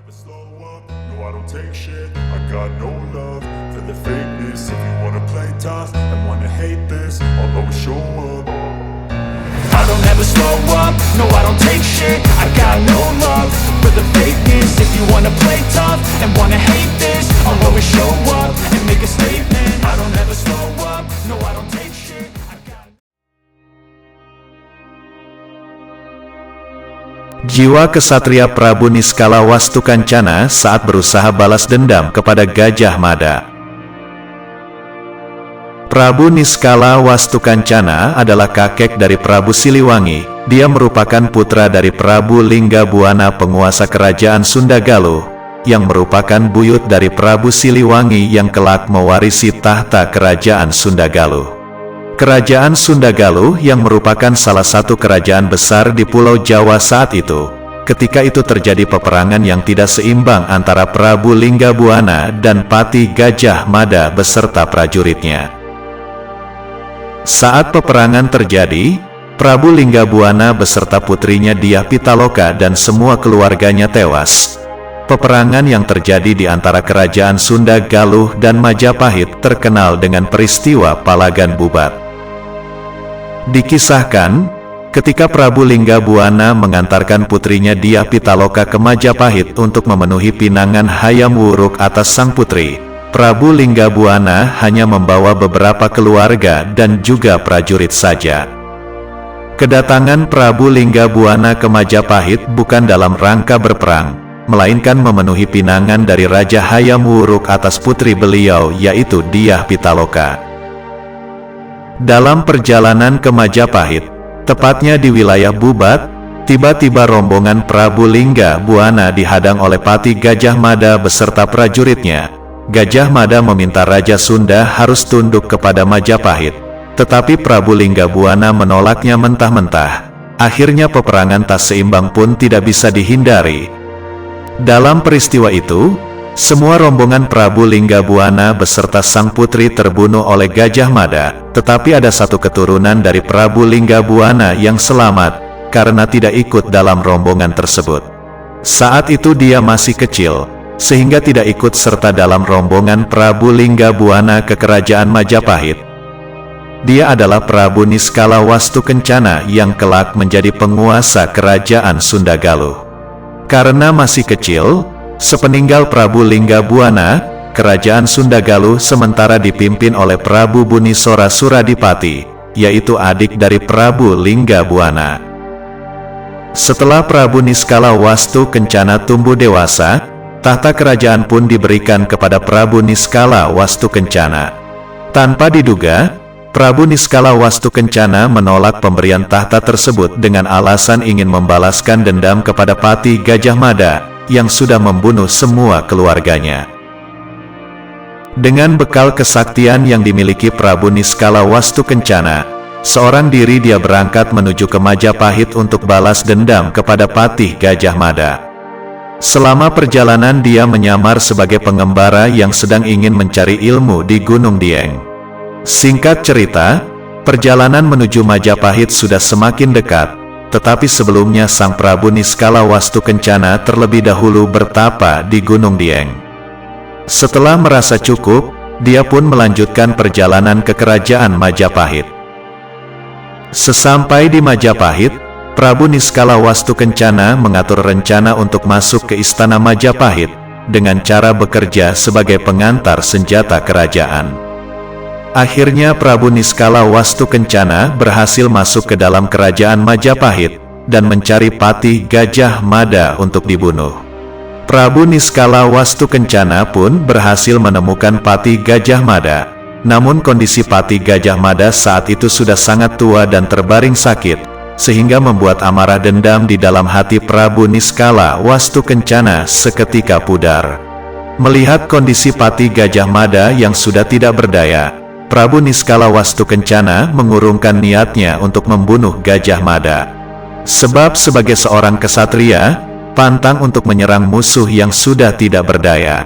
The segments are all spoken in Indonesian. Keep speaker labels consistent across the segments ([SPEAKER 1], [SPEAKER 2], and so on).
[SPEAKER 1] slow up, no I don't take shit. I got no love for the fakeness. If you wanna play tough and wanna hate this, I'll always show up.
[SPEAKER 2] I don't ever slow up, no I don't take shit. I got no love for the fakeness. If you wanna play tough and wanna hate this, I'll always show up and make a statement. I don't ever slow up, no I don't take shit.
[SPEAKER 3] Jiwa kesatria Prabu Niskala Wastukancana saat berusaha balas dendam kepada Gajah Mada. Prabu Niskala Wastukancana adalah kakek dari Prabu Siliwangi. Dia merupakan putra dari Prabu Linggabuana, penguasa kerajaan Sunda Galuh, yang merupakan buyut dari Prabu Siliwangi yang kelak mewarisi tahta kerajaan Sunda Galuh. Kerajaan Sunda Galuh yang merupakan salah satu kerajaan besar di Pulau Jawa saat itu. Ketika itu terjadi peperangan yang tidak seimbang antara Prabu Linggabuana dan Pati Gajah Mada beserta prajuritnya. Saat peperangan terjadi, Prabu Linggabuana beserta putrinya Dyah Pitaloka dan semua keluarganya tewas. Peperangan yang terjadi di antara kerajaan Sunda Galuh dan Majapahit terkenal dengan peristiwa Palagan Bubat. Dikisahkan, ketika Prabu Linggabuana mengantarkan putrinya Dyah Pitaloka ke Majapahit untuk memenuhi pinangan Hayam Wuruk atas sang putri, Prabu Linggabuana hanya membawa beberapa keluarga dan juga prajurit saja. Kedatangan Prabu Linggabuana ke Majapahit bukan dalam rangka berperang, melainkan memenuhi pinangan dari Raja Hayam Wuruk atas putri beliau, yaitu Dyah Pitaloka. Dalam perjalanan ke Majapahit, tepatnya di wilayah Bubat, tiba-tiba rombongan Prabu Linggabuana dihadang oleh Pati Gajah Mada beserta prajuritnya. Gajah Mada meminta Raja Sunda harus tunduk kepada Majapahit, tetapi Prabu Linggabuana menolaknya mentah-mentah. Akhirnya peperangan tak seimbang pun tidak bisa dihindari. Dalam peristiwa itu, semua rombongan Prabu Linggabuana beserta sang putri terbunuh oleh Gajah Mada, tetapi ada satu keturunan dari Prabu Linggabuana yang selamat, karena tidak ikut dalam rombongan tersebut. Saat itu dia masih kecil, sehingga tidak ikut serta dalam rombongan Prabu Linggabuana ke kerajaan Majapahit. Dia adalah Prabu Niskala Wastukencana yang kelak menjadi penguasa kerajaan Sunda Galuh. Karena masih kecil, sepeninggal Prabu Linggabuana, kerajaan Sunda Galuh sementara dipimpin oleh Prabu Bunisora Suradipati, yaitu adik dari Prabu Linggabuana. Setelah Prabu Niskala Wastukencana tumbuh dewasa, tahta kerajaan pun diberikan kepada Prabu Niskala Wastukencana. Tanpa diduga, Prabu Niskala Wastukencana menolak pemberian tahta tersebut dengan alasan ingin membalaskan dendam kepada Pati Gajah Mada yang sudah membunuh semua keluarganya. Dengan bekal kesaktian yang dimiliki Prabu Niskala Wastukencana, seorang diri dia berangkat menuju ke Majapahit untuk balas dendam kepada Pati Gajah Mada. Selama perjalanan dia menyamar sebagai pengembara yang sedang ingin mencari ilmu di Gunung Dieng. Singkat cerita, perjalanan menuju Majapahit sudah semakin dekat, tetapi sebelumnya sang Prabu Niskala Wastukencana terlebih dahulu bertapa di Gunung Dieng. Setelah merasa cukup, dia pun melanjutkan perjalanan ke kerajaan Majapahit. Sesampai di Majapahit, Prabu Niskala Wastukencana mengatur rencana untuk masuk ke istana Majapahit dengan cara bekerja sebagai pengantar senjata kerajaan. Akhirnya Prabu Niskala Wastukencana berhasil masuk ke dalam kerajaan Majapahit dan mencari Pati Gajah Mada untuk dibunuh. Prabu Niskala Wastukencana pun berhasil menemukan Pati Gajah Mada. Namun kondisi Pati Gajah Mada saat itu sudah sangat tua dan terbaring sakit, sehingga membuat amarah dendam di dalam hati Prabu Niskala Wastukencana seketika pudar. Melihat kondisi Pati Gajah Mada yang sudah tidak berdaya, Prabu Niskala Wastukencana mengurungkan niatnya untuk membunuh Gajah Mada. Sebab sebagai seorang kesatria, pantang untuk menyerang musuh yang sudah tidak berdaya.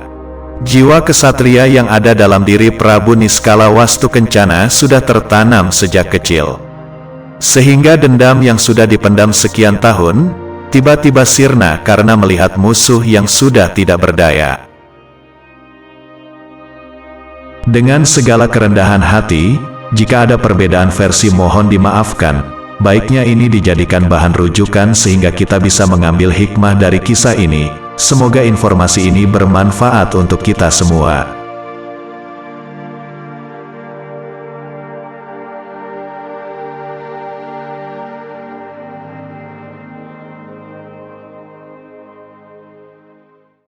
[SPEAKER 3] Jiwa kesatria yang ada dalam diri Prabu Niskala Wastukencana sudah tertanam sejak kecil. Sehingga dendam yang sudah dipendam sekian tahun, tiba-tiba sirna karena melihat musuh yang sudah tidak berdaya. Dengan segala kerendahan hati, jika ada perbedaan versi mohon dimaafkan. Baiknya ini dijadikan bahan rujukan sehingga kita bisa mengambil hikmah dari kisah ini. Semoga informasi ini bermanfaat untuk kita semua.